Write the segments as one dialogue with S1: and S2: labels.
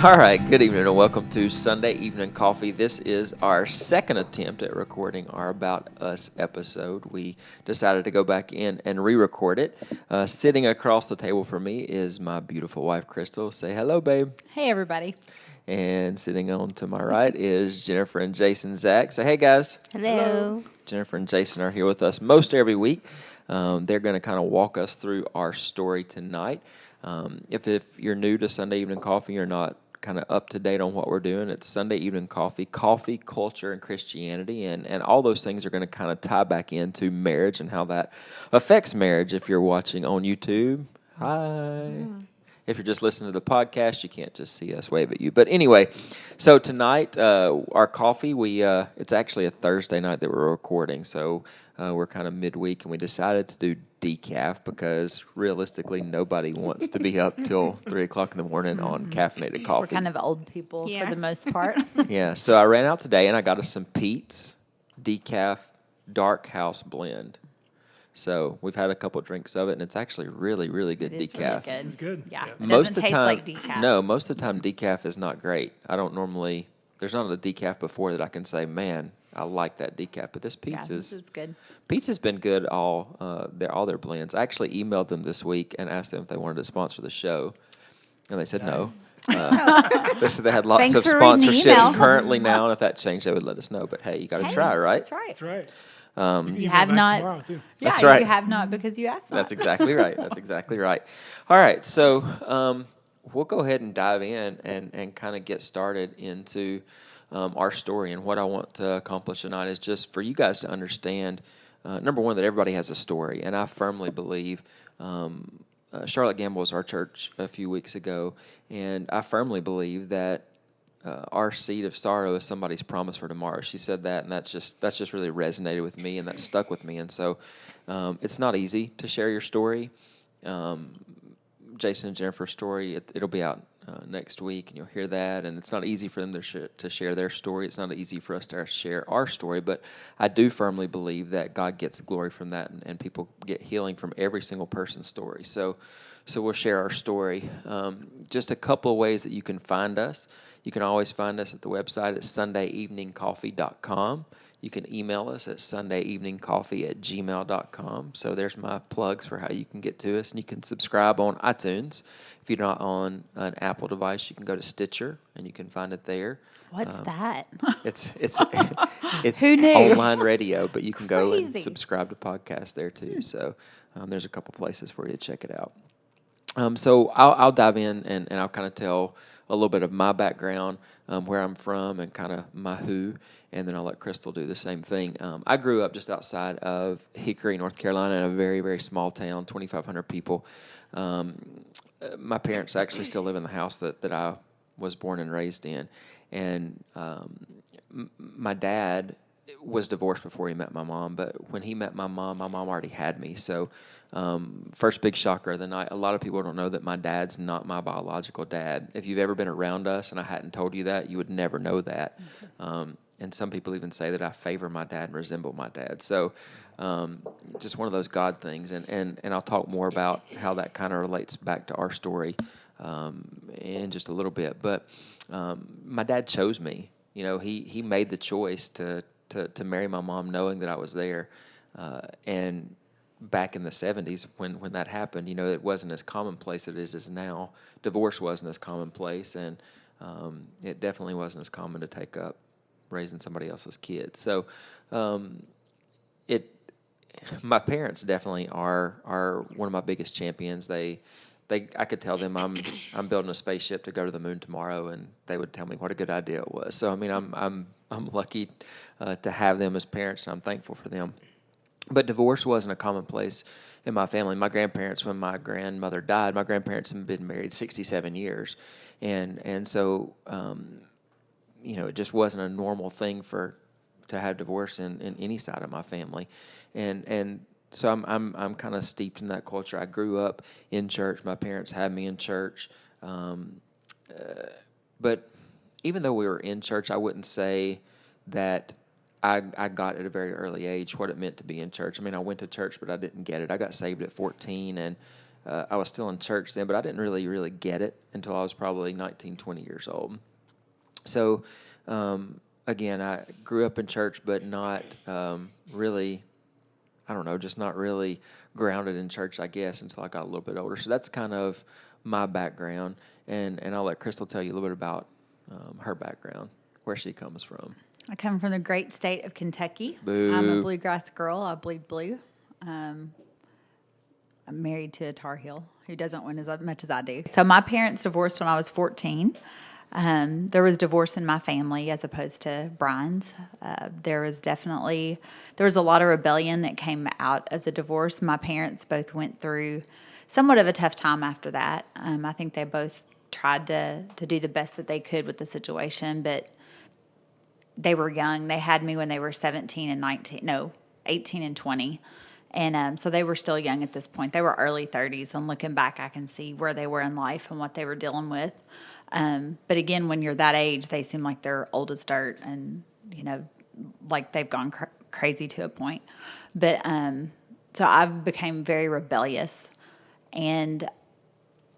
S1: All right, good evening and welcome to Sunday Evening Coffee. This is our second attempt at recording our About Us episode. We decided to go back in and re-record it. Sitting across the table from me is my beautiful wife, Krystal. Say hello, babe.
S2: Hey, everybody.
S1: And sitting on to my right is Jennifer and Jason Zach. Say hey, guys.
S2: Hello.
S1: Jennifer and Jason are here with us most every week. They're going to kind of walk us through our story tonight. If you're new to Sunday Evening Coffee, you're not kind of up to date on what we're doing. It's Sunday Evening Coffee, culture, and Christianity, and all those things are going to kind of tie back into marriage and how that affects marriage. If you're watching on YouTube, hi. If you're just listening to the podcast, you can't just see us wave at you. But anyway, so tonight, our coffee, it's actually a Thursday night that we're recording, so we're kind of midweek, and we decided to do decaf because realistically nobody wants to be up till 3 o'clock in the morning on caffeinated coffee.
S2: We're kind of old people for the most part.
S1: Yeah, so I ran out today and I got us some Pete's Decaf Dark House Blend. So we've had a couple of drinks of it, and it's actually really, really good decaf.
S2: Really
S3: It's good.
S2: Yeah, it
S1: Most
S2: doesn't
S1: of the
S2: taste
S1: time,
S2: like decaf.
S1: No, most of the time decaf is not great. I don't normally. There's not a decaf before that I can say, man, I like that decaf. But this Pete's
S2: this is good.
S1: Pete's has been good all their blends. I actually emailed them this week and asked them if they wanted to sponsor the show, and they said no. They said they had lots
S2: Thanks
S1: of
S2: for reading the email.
S1: sponsorships currently now, and if that changed, they would let us know. But hey, you got to try, right?
S2: That's right.
S3: That's right.
S2: You have not.
S3: Tomorrow, too.
S2: Yeah,
S1: That's right.
S2: You have not because you asked not.
S1: That's exactly right. That's exactly right. All right, so we'll go ahead and dive in and kind of get started into our story. And what I want to accomplish tonight is just for you guys to understand, number one, that everybody has a story. And I firmly believe Charlotte Gamble was our church a few weeks ago, and I firmly believe that our seed of sorrow is somebody's promise for tomorrow. She said that, and that's just really resonated with me, and that stuck with me. And so it's not easy to share your story. Jason and Jennifer's story, it'll be out next week, and you'll hear that. And it's not easy for them to share their story. It's not easy for us to share our story, but I do firmly believe that God gets glory from that, and people get healing from every single person's story. So we'll share our story. Just a couple of ways that you can find us. You can always find us at the website at sundayeveningcoffee.com. You can email us at sundayeveningcoffee@gmail.com. So there's my plugs for how you can get to us. And you can subscribe on iTunes. If you're not on an Apple device, you can go to Stitcher, and you can find it there.
S2: What's that?
S1: It's
S2: Who knew?
S1: online radio, but you can go and
S2: Crazy.
S1: subscribe to podcasts there too. So there's a couple places for you to check it out. So I'll dive in and I'll kind of tell a little bit of my background, where I'm from, and kind of my who, and then I'll let Krystal do the same thing. I grew up just outside of Hickory, North Carolina, in a very, very small town, 2,500 people. My parents actually still live in the house that I was born and raised in, and my dad was divorced before he met my mom, but when he met my mom already had me. So first big shocker of the night, a lot of people don't know that my dad's not my biological dad. If you've ever been around us and I hadn't told you that, you would never know that. And some people even say that I favor my dad and resemble my dad. So just one of those God things. And I'll talk more about how that kind of relates back to our story in just a little bit. But my dad chose me. You know, he made the choice to marry my mom knowing that I was there. And back in the 70s when that happened, you know, it wasn't as commonplace as now. Divorce wasn't as commonplace, and it definitely wasn't as common to take up raising somebody else's kids. So my parents definitely are one of my biggest champions. I could tell them I'm building a spaceship to go to the moon tomorrow, and they would tell me what a good idea it was. So I mean, I'm lucky to have them as parents, and I'm thankful for them. But divorce wasn't a commonplace in my family. My grandparents, when my grandmother died, my grandparents had been married 67 years, and so you know, it just wasn't a normal thing to have divorce in any side of my family, and so I'm kind of steeped in that culture. I grew up in church. My parents had me in church, but even though we were in church, I wouldn't say that I got at a very early age what it meant to be in church. I mean, I went to church, but I didn't get it. I got saved at 14, and I was still in church then, but I didn't really get it until I was probably 19, 20 years old. So, again, I grew up in church, but not really, I don't know, just not really grounded in church, I guess, until I got a little bit older. So that's kind of my background, and I'll let Krystal tell you a little bit about her background, where she comes from.
S2: I come from the great state of Kentucky.
S1: Boo.
S2: I'm a bluegrass girl. I bleed blue. I'm married to a Tar Heel who doesn't win as much as I do. So my parents divorced when I was 14. There was divorce in my family as opposed to Brian's. There was a lot of rebellion that came out of the divorce. My parents both went through somewhat of a tough time after that. I think they both tried to do the best that they could with the situation, but they were young. They had me when they were 18 and 20. And so they were still young at this point. They were early 30s, and looking back, I can see where they were in life and what they were dealing with. But again, when you're that age, they seem like they're old as dirt and, like they've gone crazy to a point. But so I became very rebellious, and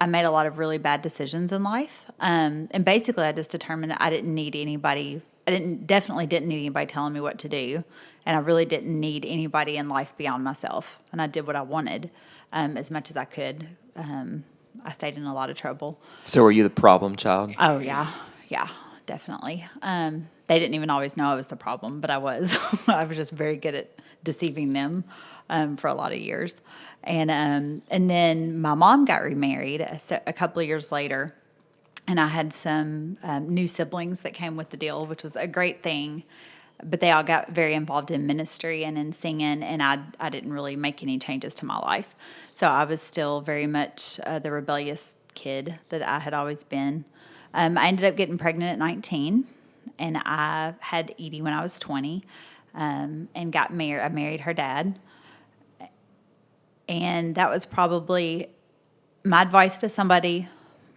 S2: I made a lot of really bad decisions in life. And basically, I just determined that I didn't need anybody. Definitely didn't need anybody telling me what to do. And I really didn't need anybody in life beyond myself. And I did what I wanted as much as I could. I stayed in a lot of trouble.
S1: So were you the problem child?
S2: Oh, yeah. Yeah, definitely. They didn't even always know I was the problem, but I was. I was just very good at deceiving them for a lot of years. And then my mom got remarried a couple of years later. And I had some new siblings that came with the deal, which was a great thing. But they all got very involved in ministry and in singing, and I didn't really make any changes to my life. So I was still very much the rebellious kid that I had always been. I ended up getting pregnant at 19, and I had Edie when I was 20, and got married. I married her dad. And that was probably my advice to somebody,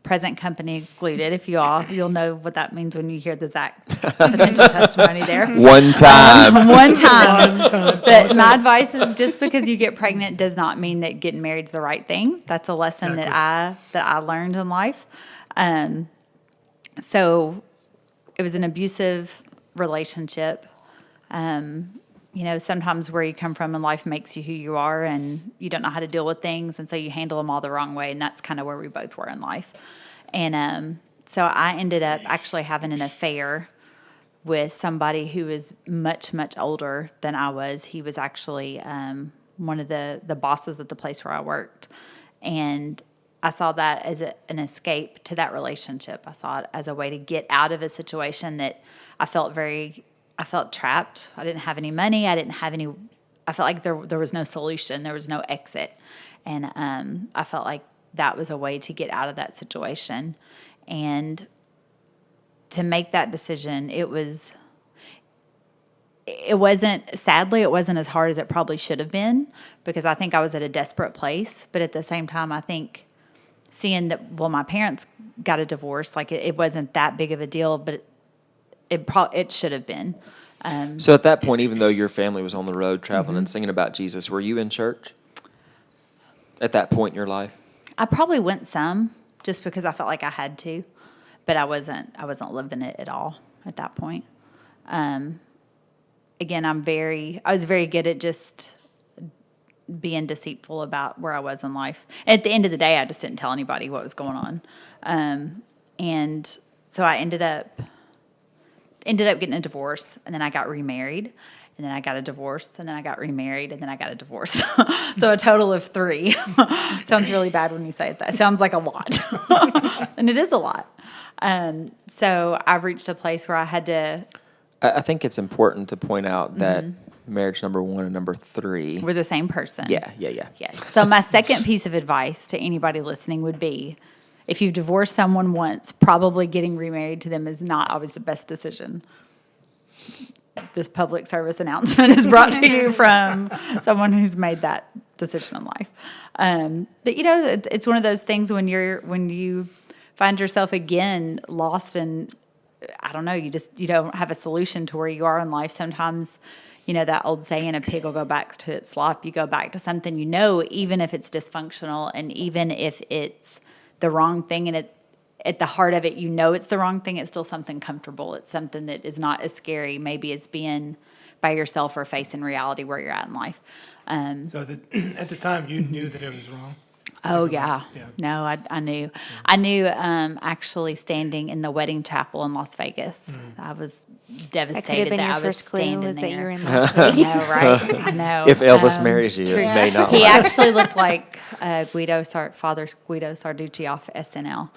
S2: present company excluded, you'll know what that means when you hear the Zach's potential testimony there.
S1: One time.
S2: One time. But my advice is, just because you get pregnant does not mean that getting married is the right thing. That's a lesson that I learned in life. So it was an abusive relationship. Sometimes where you come from in life makes you who you are, and you don't know how to deal with things, and so you handle them all the wrong way, and that's kind of where we both were in life. And so I ended up actually having an affair with somebody who was much, much older than I was. He was actually one of the bosses at the place where I worked, and I saw that as an escape to that relationship. I saw it as a way to get out of a situation that I felt trapped. I didn't have any money. I felt like there was no solution. There was no exit. And I felt like that was a way to get out of that situation. And to make that decision, it wasn't as hard as it probably should have been, because I think I was at a desperate place. But at the same time, I think seeing that, my parents got a divorce, like it wasn't that big of a deal, but it should have been.
S1: So at that point, even though your family was on the road traveling and singing about Jesus, were you in church at that point in your life?
S2: I probably went some, just because I felt like I had to, but I wasn't living it at all at that point. Again, I was very good at just being deceitful about where I was in life. At the end of the day, I just didn't tell anybody what was going on. And so I ended up getting a divorce, and then I got remarried, and then I got a divorce, and then I got remarried, and then I got a divorce. So a total of 3. Sounds really bad when you say it. That sounds like a lot. And it is a lot. So I've reached a place where I had to...
S1: I think it's important to point out that marriage number 1 and number 3...
S2: We're the same person.
S1: Yeah.
S2: Yes. So my second piece of advice to anybody listening would be, if you've divorced someone once, probably getting remarried to them is not always the best decision. This public service announcement is brought to you from someone who's made that decision in life. But it's one of those things when you find yourself again lost, and I don't know, you don't have a solution to where you are in life. Sometimes, that old saying, a pig will go back to its slop. You go back to something, even if it's dysfunctional and even if it's the wrong thing, and at the heart of it, it's the wrong thing. It's still something comfortable. It's something that is not as scary, maybe, as being by yourself or facing reality where you're at in life.
S3: So at the time, you knew that it was wrong?
S2: Oh, yeah. No, I knew. Yeah. I knew actually standing in the wedding chapel in Las Vegas. I was devastated that I was standing there. That you were in Las Vegas. I know, right? I know.
S1: If Elvis marries you, it may not
S2: He
S1: work.
S2: actually looked like Father Guido Sarducci off SNL.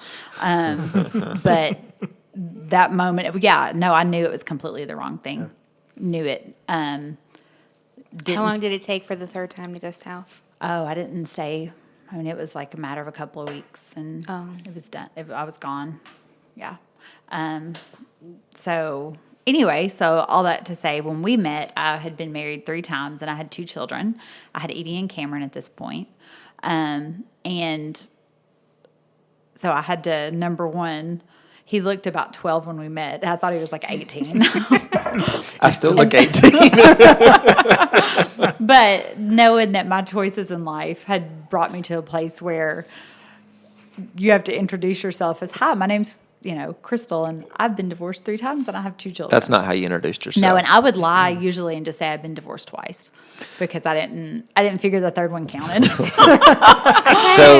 S2: But that moment, I knew it was completely the wrong thing. Yeah. Knew it.
S4: How long did it take for the third time to go south?
S2: Oh, I didn't stay. I mean, it was like a matter of a couple of weeks, and it was done. I was gone. Yeah. So anyway, all that to say, when we met, I had been married 3 times, and I had 2 children. I had Edie and Cameron at this point. And so I had to, number one, he looked about 12 when we met. I thought he was like 18.
S1: I still look 18.
S2: But knowing that my choices in life had brought me to a place where you have to introduce yourself as, hi, my name's, Krystal, and I've been divorced 3 times and I have 2 children.
S1: That's not how you introduced yourself.
S2: No, and I would lie usually and just say I've been divorced twice because I didn't figure the third one counted.
S1: So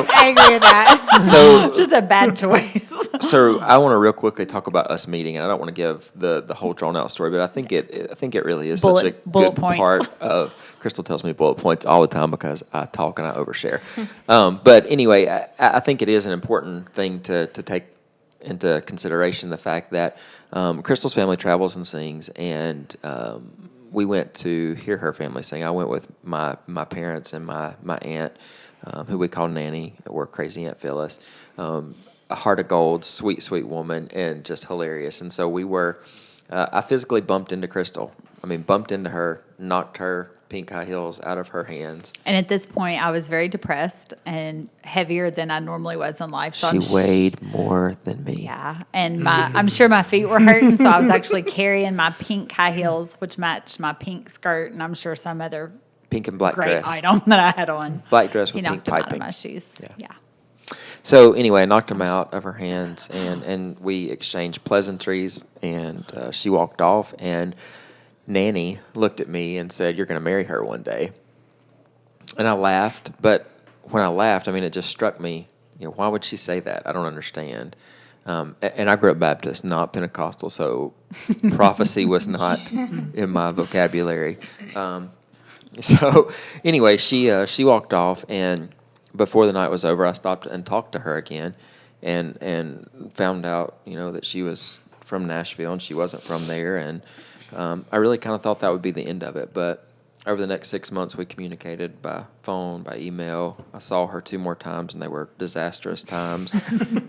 S4: I agree with that.
S1: So
S2: just a bad choice.
S1: So I want to real quickly talk about us meeting, and I don't want to give the whole drawn out story, but I think it really is such a good part of. Krystal tells me bullet points all the time because I talk and I overshare. But anyway, I think it is an important thing to take into consideration the fact that Krystal's family travels and sings, and we went to hear her family sing. I went with my parents and my aunt, who we call Nanny, or Crazy Aunt Phyllis. A heart of gold, sweet, sweet woman, and just hilarious. And so we were, I physically bumped into Krystal. Bumped into her, knocked her pink high heels out of her hands.
S2: And at this point, I was very depressed and heavier than I normally was in life. So
S1: she weighed more than me.
S2: Yeah, and I'm sure my feet were hurting, so I was actually carrying my pink high heels, which matched my pink skirt, and I'm sure some other
S1: pink and black
S2: great
S1: dress
S2: item that I had on.
S1: Black dress with
S2: he
S1: pink
S2: knocked
S1: piping.
S2: Him out of my shoes. Yeah.
S1: So anyway, I knocked him out of her hands, and we exchanged pleasantries, and she walked off, and Nanny looked at me and said, "You're going to marry her one day." And I laughed, but when I laughed, it just struck me, why would she say that? I don't understand. And I grew up Baptist, not Pentecostal, so prophecy was not in my vocabulary. So anyway, she walked off, and before the night was over, I stopped and talked to her again, and found out, that she was from Nashville and she wasn't from there, and I really kind of thought that would be the end of it. But over the next 6 months, we communicated by phone, by email. I saw her 2 more times, and they were disastrous times.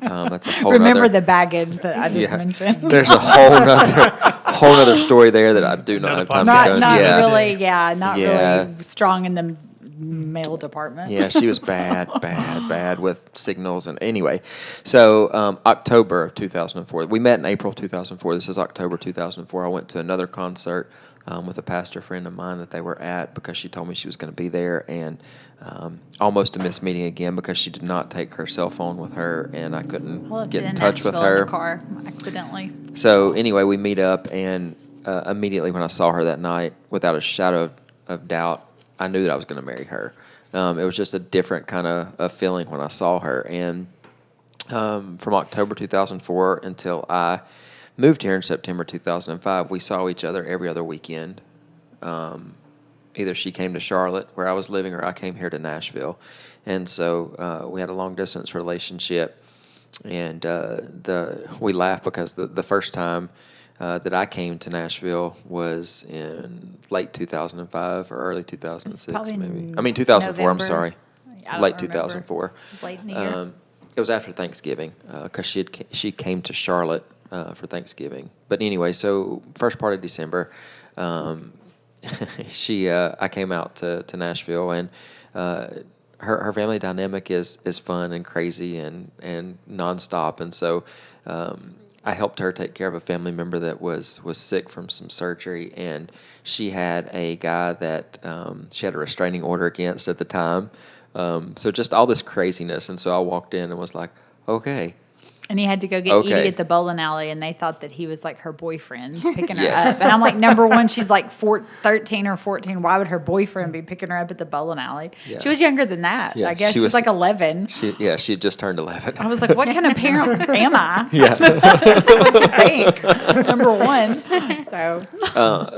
S1: That's a whole.
S2: Remember the baggage that I just mentioned.
S1: There's a whole nother story there that I do not have time to go into.
S2: Not really strong in the mail department.
S1: Yeah, she was bad with signals. And anyway, so October of 2004. We met in April 2004. This is October 2004. I went to another concert with a pastor friend of mine that they were at because she told me she was going to be there, and almost a missed meeting again because she did not take her cell phone with her, and I couldn't get in touch with her.
S2: In the car accidentally.
S1: So anyway, we meet up, and immediately when I saw her that night, without a shadow of doubt, I knew that I was going to marry her. It was just a different kind of feeling when I saw her. And from October 2004 until I moved here in September 2005, we saw each other every other weekend. Either she came to Charlotte, where I was living, or I came here to Nashville. And so we had a long-distance relationship. And we laugh because the first time that I came to Nashville was in late 2005 or early 2006, maybe. 2004,
S2: November.
S1: I'm sorry. Late 2004.
S2: It was late in the year.
S1: It was after Thanksgiving because she came to Charlotte for Thanksgiving. But anyway, so first part of December, I came out to Nashville, and her family dynamic is fun and crazy and nonstop. And so I helped her take care of a family member that was sick from some surgery, and she had a guy that she had a restraining order against at the time. So just all this craziness, and so I walked in and was like, okay.
S2: And he had to go get
S1: Okay.
S2: Edie at the bowling alley, and they thought that he was like her boyfriend picking her
S1: Yes.
S2: up. And I'm like, number one, she's like 13 or 14. Why would her boyfriend be picking her up at the bowling alley?
S1: Yeah.
S2: She was younger than that.
S1: Yeah,
S2: I guess
S1: she
S2: she was
S1: was-
S2: like 11.
S1: She had just turned 11.
S2: I was like, what kind of parent am I?
S1: Yeah.
S2: That's what you think. Number one. So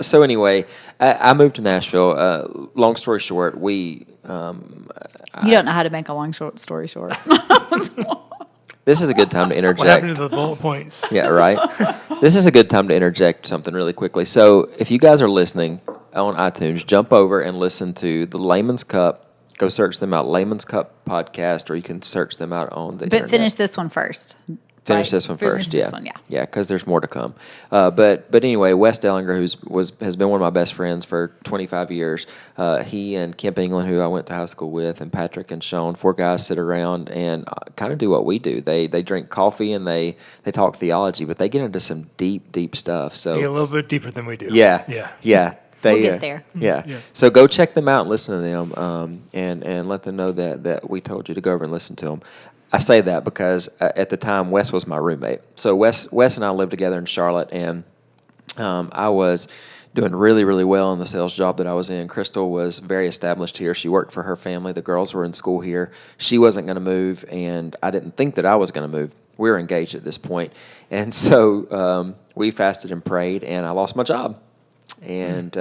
S1: So anyway, I moved to Nashville. Long story short, we.
S2: you don't know how to make a long short story short.
S1: This is a good time to
S3: What
S1: interject.
S3: happened to the bullet points?
S1: Yeah, right. This is a good time to interject something really quickly. So, if you guys are listening on iTunes, jump over and listen to the Layman's Cup. Go search them out, Layman's Cup podcast, or you can search them out on the
S2: But
S1: internet.
S2: finish this one first.
S1: Finish
S2: Right?
S1: this one
S2: Finish
S1: first.
S2: this
S1: Yeah,
S2: one, yeah.
S1: yeah, because there's more to come. But anyway, Wes Dellinger, has been one of my best friends for 25 years. He and Kemp England, who I went to high school with, and Patrick and Sean, 4 guys sit around and kind of do what we do. They drink coffee and they talk theology, but they get into some deep stuff. So
S3: Yeah, a little bit deeper than we do.
S1: yeah. They,
S2: We'll get there.
S1: Yeah.
S3: Yeah.
S1: So go check them out and listen to them, and let them know that we told you to go over and listen to them. I say that because at the time Wes was my roommate. So Wes and I lived together in Charlotte, and I was doing really well in the sales job that I was in. Krystal was very established here. She worked for her family. The girls were in school here. She wasn't going to move, and I didn't think that I was going to move. We were engaged at this point, and so we fasted and prayed, and I lost my job. And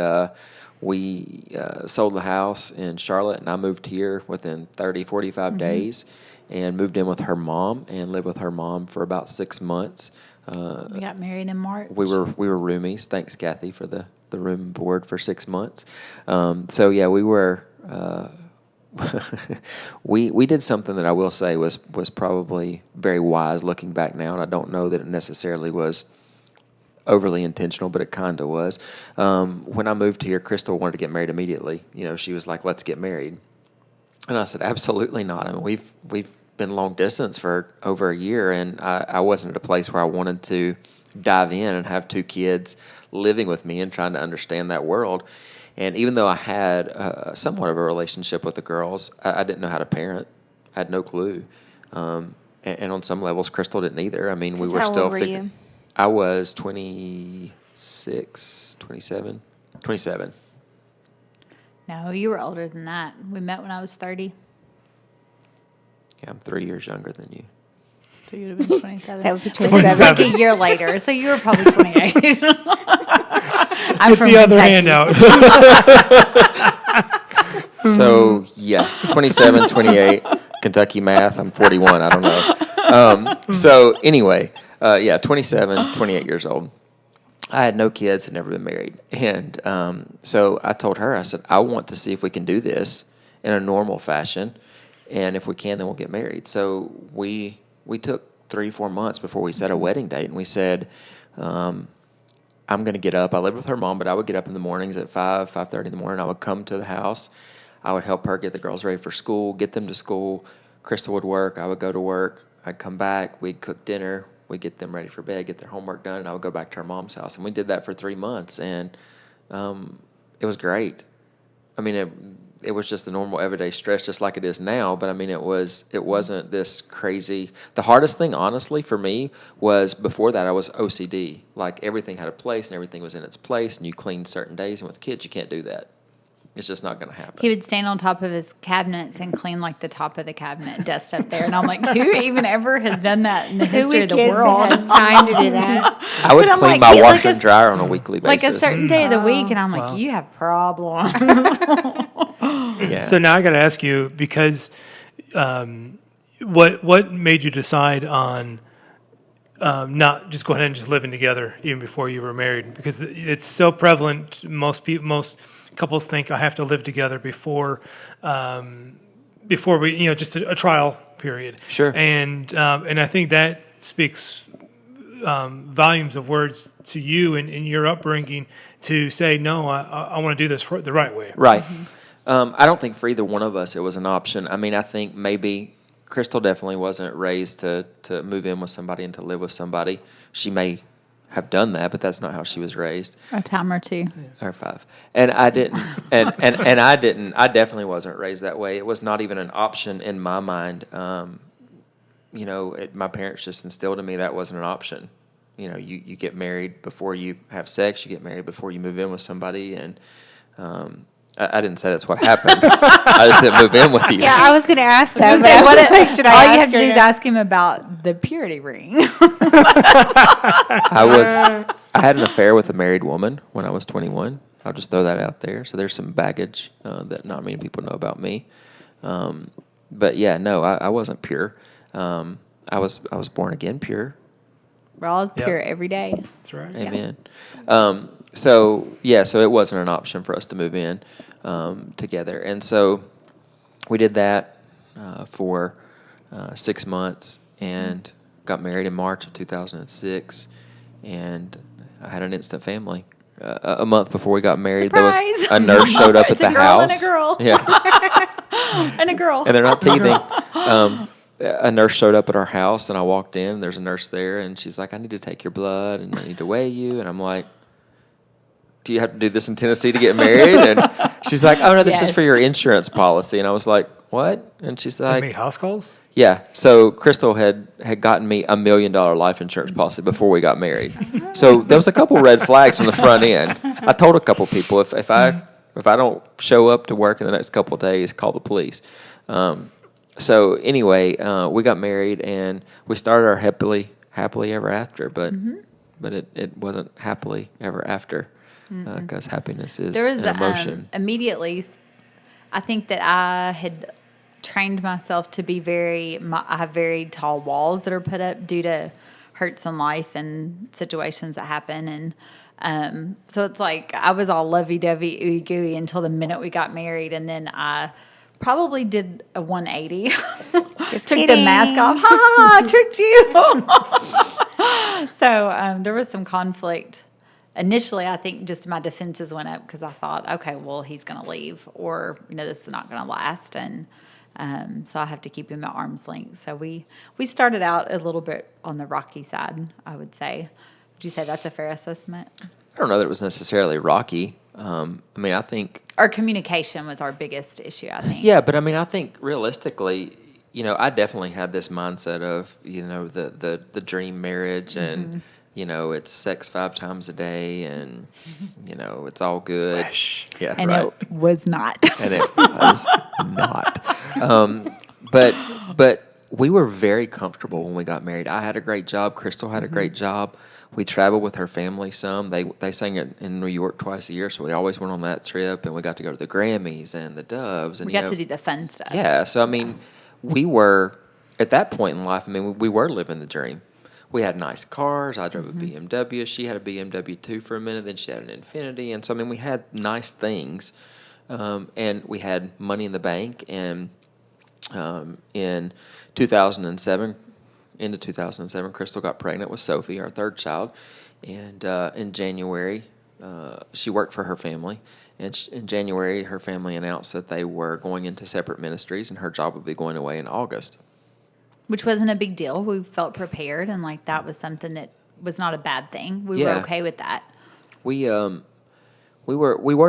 S1: we sold the house in Charlotte, and I moved here within 30, 45 days and moved in with her mom and lived with her mom for about 6 months.
S2: We got married in March.
S1: We were roomies. Thanks, Kathy, for the room and board for 6 months. So, yeah, we were we did something that I will say was probably very wise looking back now, and I don't know that it necessarily was overly intentional, but it kind of was. When I moved here, Krystal wanted to get married immediately. You know, she was like, "Let's get married," and I said, "Absolutely not." I mean, we've been long distance for over a year, and I wasn't at a place where I wanted to dive in and have 2 kids living with me and trying to understand that world. And even though I had somewhat of a relationship with the girls, I didn't know how to parent. I had no clue. And on some levels, Krystal didn't either. I mean, we were
S4: How
S1: still
S4: old were you?
S1: I was 26, 27. 27.
S2: No, you were older than that. We met when I was 30.
S1: Yeah, I'm 3 years younger than you.
S2: So you would have been 27.
S4: That would be
S2: It was
S4: 27.
S2: like a year later. So you were probably 28. I'm
S3: Get
S2: from
S3: the other
S2: Kentucky.
S3: hand out.
S1: So, yeah, 27, 28, Kentucky math. I'm 41. I don't know. So, anyway, 27, 28 years old. I had no kids, had never been married. And so I told her, I said, I want to see if we can do this in a normal fashion. And if we can, then we'll get married. So we took 3-4 months before we set a wedding date. And we said, I'm going to get up. I lived with her mom, but I would get up in the mornings at 5:30 in the morning. I would come to the house. I would help her get the girls ready for school, get them to school. Krystal would work. I would go to work. I'd come back. We'd cook dinner. We'd get them ready for bed, get their homework done, and I would go back to her mom's house. And we did that for 3 months, and it was great. I mean, it was just the normal everyday stress, just like it is now. But I mean, it wasn't this crazy. The hardest thing, honestly, for me was before that I was OCD. Like everything had a place and everything was in its place, and you cleaned certain days. And with kids, you can't do that. It's just not going to happen.
S2: He would stand on top of his cabinets and clean like the top of the cabinet, dust up there. And I'm like, who even ever has done that in the
S4: Who
S2: history
S4: with
S2: of the
S4: kids
S2: world?
S4: has time to do that?
S1: I would
S2: But I'm
S1: clean
S2: like,
S1: my
S2: like
S1: washer
S2: a-
S1: and dryer on a weekly
S2: Like
S1: basis.
S2: a certain day of the week, and I'm like,
S3: Wow.
S2: you have problems.
S1: Yeah.
S3: So now I got to ask you, because what made you decide on not just go ahead and just living together even before you were married? Because it's so prevalent. Most couples think I have to live together before we, just a trial period.
S1: Sure.
S3: And I think that speaks volumes of words to you and in your upbringing to say, no, I want to do this the right way.
S1: Right. I don't think for either one of us it was an option. I mean, I think maybe Krystal definitely wasn't raised to move in with somebody and to live with somebody. She may have done that, but that's not how she was raised.
S2: A time or two.
S1: Or 5. And I didn't, and I didn't, I definitely wasn't raised that way. It was not even an option in my mind. My parents just instilled in me that wasn't an option. You get married before you have sex, you get married before you move in with somebody, and I didn't say that's what happened. I just didn't move in with you.
S4: Yeah, I was going to ask that.
S2: Say,
S4: But
S2: all you have to do is ask him about the purity ring.
S1: I had an affair with a married woman when I was 21. I'll just throw that out there. So there's some baggage that not many people know about me. But yeah, no, I wasn't pure. I was born again pure.
S2: We're all pure every day.
S3: That's right.
S1: Amen. So it wasn't an option for us to move in together. And so we did that for 6 months and got married in March of 2006. And I had an instant family. A month before we got married,
S2: Surprise!
S1: There was a nurse showed up at the house.
S2: And a girl.
S1: Yeah.
S2: And a girl.
S1: And they're not teething. A nurse showed up at our house, and I walked in. There's a nurse there, and she's like, I need to take your blood, and I need to weigh you. And I'm like, do you have to do this in Tennessee to get married? And she's like, oh, no, this is for your insurance policy. And I was like, what? And she's
S3: They
S1: like,
S3: make house calls?
S1: yeah. So Krystal had gotten me $1 million life insurance policy before we got married. So there was a couple red flags from the front end. I told a couple people, if I don't show up to work in the next couple of days, call the police. So anyway, we got married and we started our happily ever after, but it wasn't happily ever after because happiness is
S2: There was
S1: an emotion.
S2: Immediately, I think that I had trained myself to be I have very tall walls that are put up due to hurts in life and situations that happen. And so it's like I was all lovey-dovey, ooey-gooey until the minute we got married. And then I probably did a 180.
S4: Just
S2: Took the
S4: kidding.
S2: mask off. Ha ha, tricked you. So there was some conflict. Initially, I think just my defenses went up because I thought, okay, well, he's going to leave or, this is not going to last. And so I have to keep him at arm's length. So we started out a little bit on the rocky side, I would say. Would you say that's a fair assessment?
S1: I don't know that it was necessarily rocky. I think
S2: Our communication was our biggest issue, I think.
S1: yeah, but I think realistically, I definitely had this mindset of the dream marriage and it's sex 5 times a day and it's all good. Yeah,
S2: And
S1: right.
S2: it was not.
S1: And it was not. But we were very comfortable when we got married. I had a great job. Krystal had a great job. We traveled with her family some. They sang it in New York twice a year, so we always went on that trip, and we got to go to the Grammys and the Doves. And
S2: We got to do the fun stuff.
S1: yeah, so we were at that point in life. We were living the dream. We had nice cars. I drove a BMW. She had a BMW too for a minute. Then she had an Infiniti, and so we had nice things, and we had money in the bank. And in 2007. Into 2007, Krystal got pregnant with Sophie, our third child, and in January, she worked for her family, and in January, her family announced that they were going into separate ministries, and her job would be going away in August.
S2: Which wasn't a big deal. We felt prepared, and that was something that was not a bad thing. We were okay with that.
S1: We were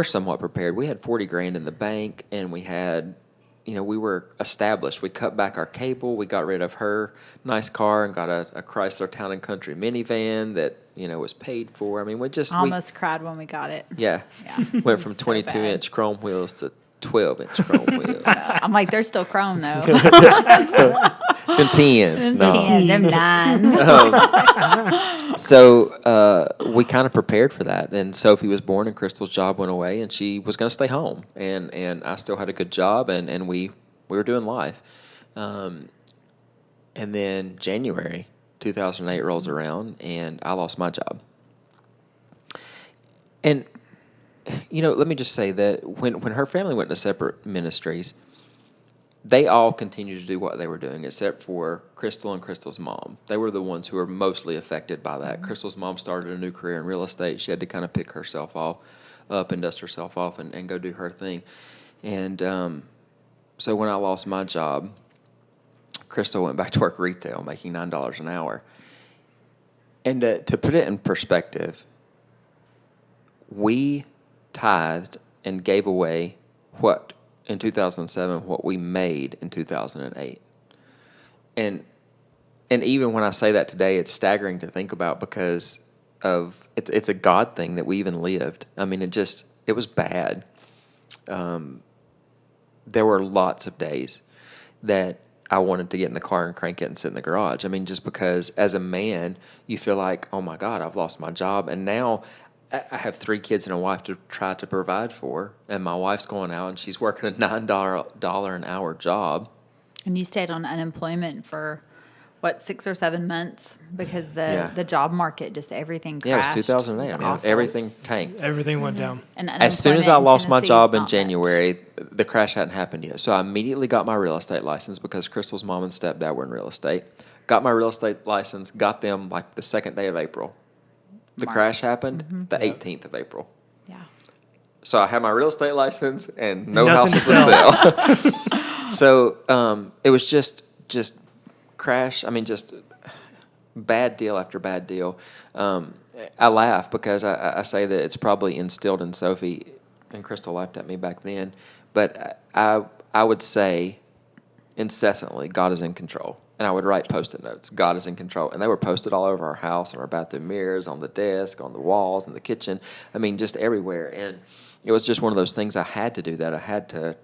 S1: somewhat prepared. We had $40,000 in the bank, and we had. We were established. We cut back our cable. We got rid of her nice car and got a Chrysler Town and Country minivan that, was paid for. We
S2: Almost cried when we got it.
S1: Yeah. Went from 22-inch chrome wheels to 12-inch chrome wheels.
S2: I'm like, they're still chrome, though.
S1: Them 10s. No.
S2: 10, them 9s.
S1: So we kind of prepared for that. And Sophie was born, and Krystal's job went away, and she was going to stay home. And I still had a good job, and we were doing life. And then January 2008 rolls around, and I lost my job. And, let me just say that when her family went to separate ministries, they all continued to do what they were doing, except for Krystal and Krystal's mom. They were the ones who were mostly affected by that. Krystal's mom started a new career in real estate. She had to kind of pick herself up and dust herself off and go do her thing. And so when I lost my job, Krystal went back to work retail, making $9 an hour. And to put it in perspective, we tithed and gave away in 2007 what we made in 2008. And even when I say that today, it's staggering to think about because it's a God thing that we even lived. I mean, it was bad. There were lots of days that I wanted to get in the car and crank it and sit in the garage. I mean, just because as a man, you feel like, oh my God, I've lost my job. And now I have 3 kids and a wife to try to provide for. And my wife's going out and she's working a $9 an hour job.
S2: And you stayed on unemployment for, 6 or 7 months because the job market, just everything crashed.
S1: Yeah, it was 2008. I mean, everything tanked.
S3: Everything went down.
S2: And
S1: as soon as I lost my job in
S2: not
S1: January, the crash hadn't happened yet. So I immediately got my real estate license because Krystal's mom and stepdad were in real estate. Got my real estate license, got them like the second day of April. The crash happened the 18th of April.
S2: Yeah.
S1: So I had my real estate license and no
S3: Nothing
S1: houses
S3: to
S1: for sale. So it was just crash. I mean, just bad deal after bad deal. I laugh because I say that it's probably instilled in Sophie, and Krystal laughed at me back then. But I would say incessantly, God is in control. And I would write Post-it notes, God is in control. And they were posted all over our house, on our bathroom mirrors, on the desk, on the walls, in the kitchen. I mean, just everywhere. And it was just one of those things I had to do that. I had to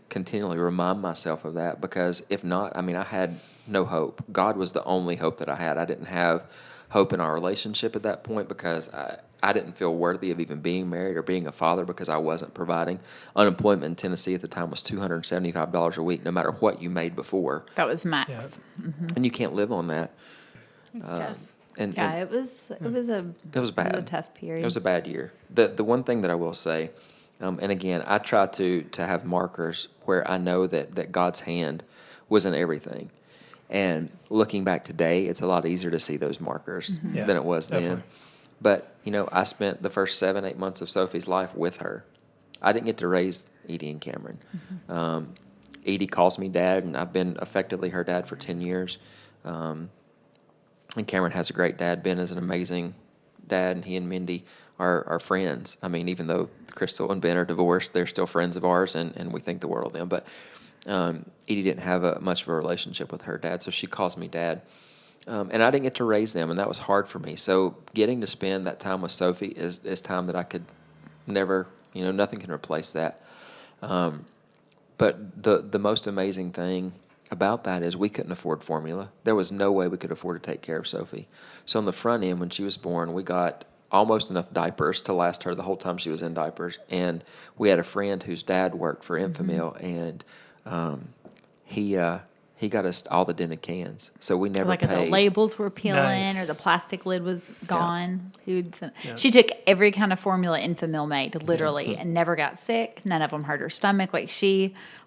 S1: continually remind myself of that because if not, I mean, I had no hope. God was the only hope that I had. I didn't have hope in our relationship at that point because I didn't feel worthy of even being married or being a father because I wasn't providing. Unemployment in Tennessee at the time was $275 a week, no matter what you made before.
S2: That was max.
S3: Yeah.
S2: Mm-hmm.
S1: And you can't live on that.
S2: Tough.
S1: And
S2: It was
S1: bad.
S2: It was a tough period.
S1: It was a bad year. The one thing that I will say, and again, I try to have markers where I know that God's hand was in everything. And looking back today, it's a lot easier to see those markers than it was
S3: definitely.
S1: then. But, I spent the first 7-8 months of Sophie's life with her. I didn't get to raise Edie and Cameron. Edie calls me dad, and I've been effectively her dad for 10 years. And Cameron has a great dad. Ben is an amazing dad, and he and Mindy are friends. I mean, even though Krystal and Ben are divorced, they're still friends of ours, and we think the world of them. But Edie didn't have much of a relationship with her dad, so she calls me dad. And I didn't get to raise them, and that was hard for me. So getting to spend that time with Sophie is time that I could never, nothing can replace that. But the most amazing thing about that is we couldn't afford formula. There was no way we could afford to take care of Sophie. So on the front end, when she was born, we got almost enough diapers to last her the whole time she was in diapers. And we had a friend whose dad worked for Infamil, and he got us all the dented cans. So we never
S2: like if
S1: paid.
S2: the labels were peeling
S3: Nice.
S2: or the plastic lid was gone. She took every kind of formula Infamil made, literally, and never got sick. None of them hurt her stomach. Like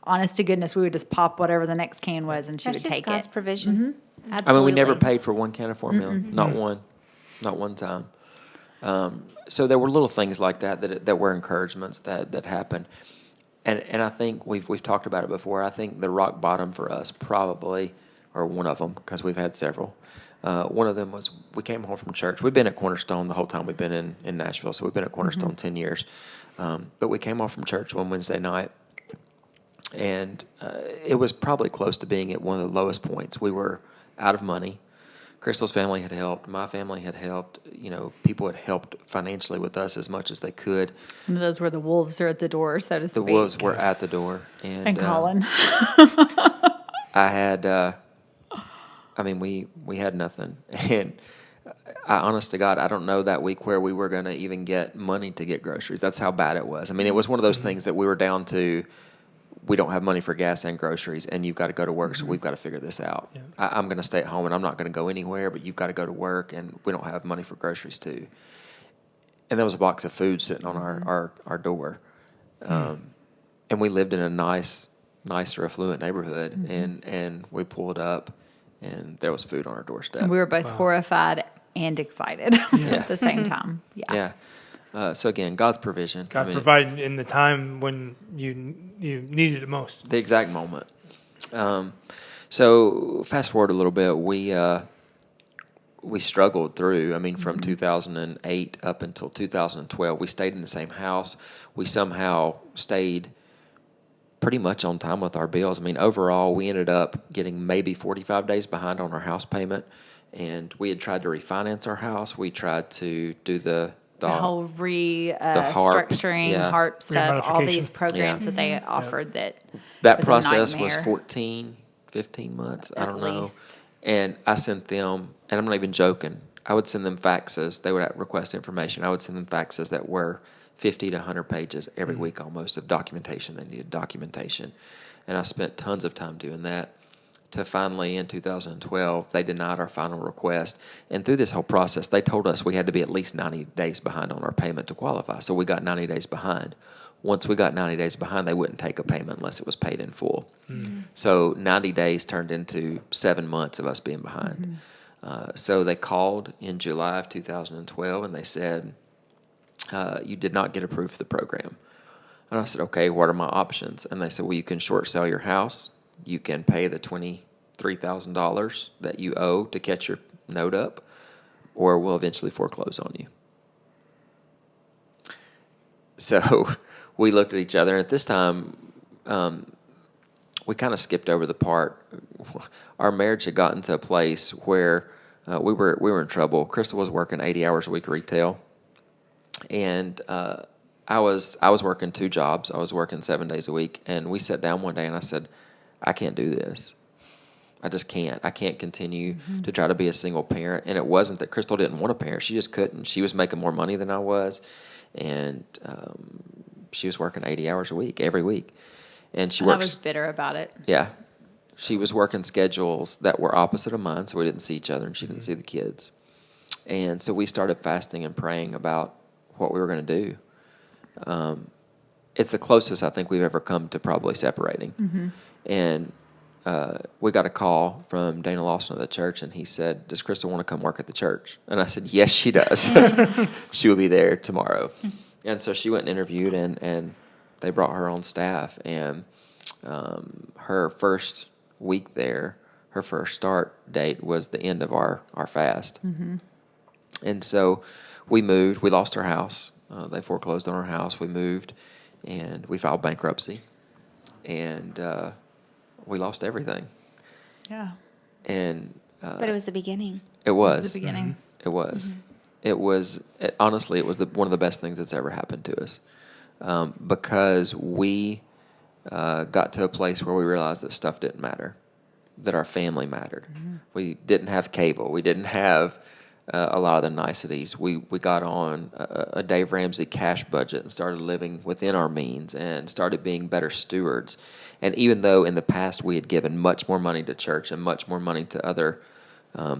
S2: honest to goodness, we would just pop whatever the next can was, and she
S4: That's
S2: would
S4: just
S2: take
S4: God's
S2: it.
S4: provision.
S2: Absolutely.
S1: I mean, we never paid for one can of formula, not one time. So there were little things like that were encouragements that happened. And I think we've talked about it before. I think the rock bottom for us probably, or one of them, because we've had several. One of them was we came home from church. We've been at Cornerstone the whole time we've been in Nashville, so we've been at Cornerstone 10 years. But we came home from church one Wednesday night, and it was probably close to being at one of the lowest points. We were out of money. Krystal's family had helped. My family had helped. People had helped financially with us as much as they could.
S2: One of those where the wolves are at the door, so to speak.
S1: The wolves were at the door. And
S2: Colin.
S1: I had, we had nothing. And honest to God, I don't know that week where we were going to even get money to get groceries. That's how bad it was. I mean, it was one of those things that we were down to, we don't have money for gas and groceries, and you've got to go to work, so we've got to figure this out. Yeah. I'm going to stay at home, and I'm not going to go anywhere, but you've got to go to work, and we don't have money for groceries, too. And there was a box of food sitting on our door. And we lived in a nicer, affluent neighborhood, and we pulled up, and there was food on our doorstep.
S2: And we were both horrified and excited at the same time. Yeah.
S1: So again, God's provision.
S3: God provided in the time when you needed it most.
S1: The exact moment. So fast forward a little bit, we struggled through. I mean, from 2008 up until 2012, we stayed in the same house. We somehow stayed pretty much on time with our bills. I mean, overall, we ended up getting maybe 45 days behind on our house payment, and we had tried to refinance our house. We tried to do the
S2: whole
S1: structuring,
S2: HARP stuff, all these
S3: Remodification.
S2: programs that they offered
S1: that
S2: was a
S1: process was
S2: nightmare.
S1: 14, 15 months. I
S2: At
S1: don't know.
S2: least.
S1: And I sent them, and I'm not even joking, I would send them faxes. They would request information. I would send them faxes that were 50 to 100 pages every week almost of documentation. They needed documentation. And I spent tons of time doing that. To finally, in 2012, they denied our final request. And through this whole process, they told us we had to be at least 90 days behind on our payment to qualify. So we got 90 days behind. Once we got 90 days behind, they wouldn't take a payment unless it was paid in full. So 90 days turned into 7 months of us being behind. So they called in July of 2012, and they said, you did not get approved for the program. And I said, okay, what are my options? And they said, well, you can short sell your house. You can pay the $23,000 that you owe to catch your note up, or we'll eventually foreclose on you. So we looked at each other, and at this time, we kind of skipped over the part. Our marriage had gotten to a place where we were in trouble. Krystal was working 80 hours a week retail, and I was working 2 jobs. I was working 7 days a week, and we sat down one day, and I said, I can't do this. I just can't. I can't continue to try to be a single parent. And it wasn't that Krystal didn't want a parent. She just couldn't. She was making more money than I was, and she was working 80 hours a week, every week. And
S2: I was bitter about it.
S1: Yeah. She was working schedules that were opposite of mine, so we didn't see each other, and she didn't see the kids. And so we started fasting and praying about what we were going to do. It's the closest I think we've ever come to probably separating. And we got a call from Dana Lawson of the church, and he said, does Krystal want to come work at the church? And I said, yes, she does. She will be there tomorrow. And so she went and interviewed, and they brought her on staff. And her first week there, her first start date was the end of our fast. And so we moved. We lost our house. They foreclosed on our house. We moved, and we filed bankruptcy. And we lost everything.
S2: Yeah.
S1: And
S4: But it was the beginning.
S1: it was.
S2: It was the beginning.
S1: It was. Honestly, it was one of the best things that's ever happened to us, because we got to a place where we realized that stuff didn't matter, that our family mattered. We didn't have cable. We didn't have a lot of the niceties. We got on a Dave Ramsey cash budget and started living within our means and started being better stewards. And even though in the past we had given much more money to church and much more money to other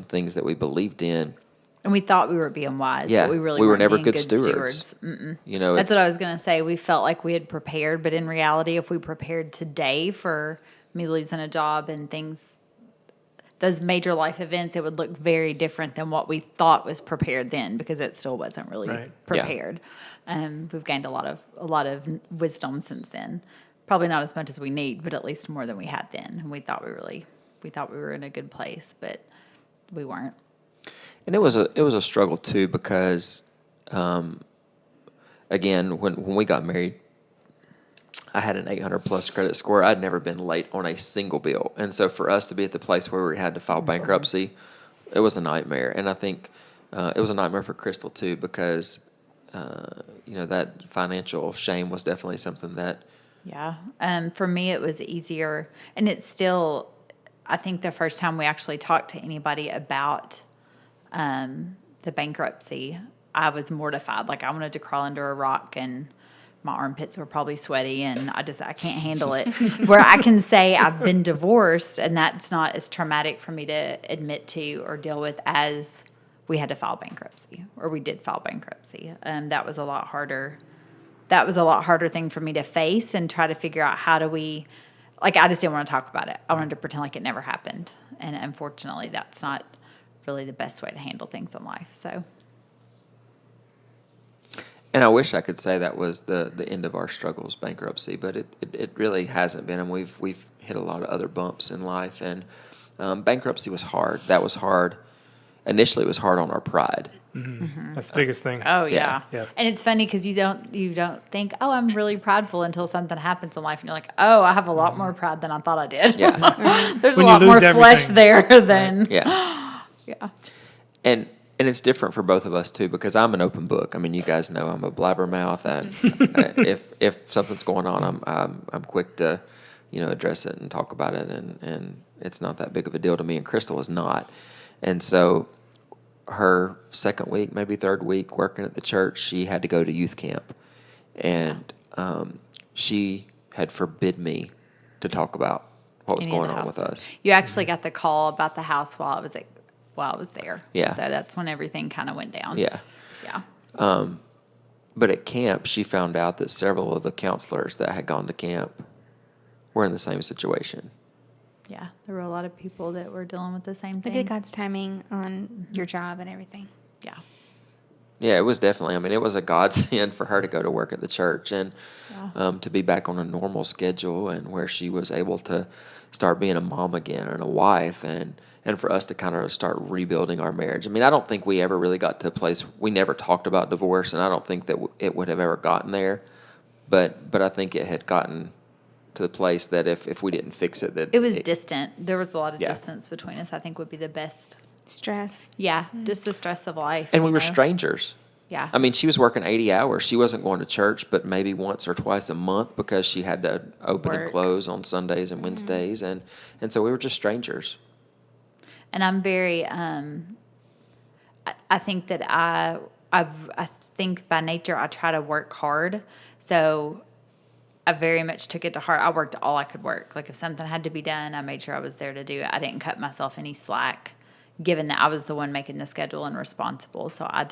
S1: things that we believed in,
S2: And we thought we were being wise,
S1: Yeah,
S2: but we really
S1: we were
S2: weren't
S1: never
S2: being
S1: good
S2: good
S1: stewards. You know,
S2: That's what I was going to say. We felt like we had prepared, but in reality, if we prepared today for me losing a job and things, those major life events, it would look very different than what we thought was prepared then, because it still wasn't really
S3: Right.
S2: prepared. We've gained a lot of wisdom since then. Probably not as much as we need, but at least more than we had then. And we thought we were in a good place, but we weren't.
S1: And it was a struggle too, because again, when we got married, I had an 800 plus credit score. I'd never been late on a single bill, and so for us to be at the place where we had to file bankruptcy, it was a nightmare. And I think it was a nightmare for Krystal too, because that financial shame was definitely something that.
S2: Yeah. For me, it was easier. And it's still, I think the first time we actually talked to anybody about the bankruptcy, I was mortified. Like, I wanted to crawl under a rock, and my armpits were probably sweaty, and I can't handle it. Where I can say I've been divorced, and that's not as traumatic for me to admit to or deal with as we had to file bankruptcy, or we did file bankruptcy. That was a lot harder. That was a lot harder thing for me to face and try to figure out how do we, I just didn't want to talk about it. I wanted to pretend like it never happened. And unfortunately, that's not really the best way to handle things in life. So.
S1: And I wish I could say that was the end of our struggles, bankruptcy, but it really hasn't been, and we've hit a lot of other bumps in life, and bankruptcy was hard. That was hard. Initially, it was hard on our pride.
S3: That's the biggest thing.
S2: Oh
S1: Yeah.
S2: yeah. And it's funny because you don't think, oh, I'm really prideful until something happens in life, and you're like, oh, I have a lot more pride than I thought I did.
S1: Yeah.
S2: There's
S3: When
S2: a
S3: you
S2: lot more
S3: lose
S2: flesh
S3: everything.
S2: there than
S1: Yeah.
S2: yeah.
S1: And it's different for both of us too, because I'm an open book. I mean, you guys know I'm a blabbermouth, and if something's going on, I'm quick to, address it and talk about it, and it's not that big of a deal to me. And Krystal is not, and so her second week, maybe third week working at the church, she had to go to youth camp, and she had forbid me to talk about what was
S2: Any of
S1: going
S2: the
S1: on
S2: house
S1: with
S2: stuff.
S1: us.
S2: You actually got the call about the house while I was there.
S1: Yeah.
S2: So that's when everything kind of went down.
S1: Yeah.
S2: Yeah.
S1: But at camp, she found out that several of the counselors that had gone to camp were in the same situation.
S2: Yeah. There were a lot of people that were dealing with the same
S4: Look
S2: thing.
S4: at God's timing on your job and everything.
S2: Yeah.
S1: Yeah, it was definitely. I mean, it was a godsend for her to go to work at the church and
S2: Yeah.
S1: to be back on a normal schedule, and where she was able to start being a mom again and a wife, and for us to kind of start rebuilding our marriage. I mean, I don't think we ever really got to a place. We never talked about divorce, and I don't think that it would have ever gotten there. But I think it had gotten to the place that if we didn't fix it, that
S2: It was distant. There was a lot of
S1: Yeah.
S2: distance between us, I think would be the best.
S4: Stress.
S2: Yeah. Just the stress of life.
S1: and we
S2: you
S1: were
S2: know?
S1: strangers.
S2: Yeah.
S1: I mean, she was working 80 hours. She wasn't going to church, but maybe once or twice a month, because she had to open and
S2: Work.
S1: close on Sundays and Wednesdays, and so we were just strangers.
S2: And I'm very, I think that I think by nature I try to work hard. So I very much took it to heart. I worked all I could work. Like if something had to be done, I made sure I was there to do it. I didn't cut myself any slack, given that I was the one making the schedule and responsible. So I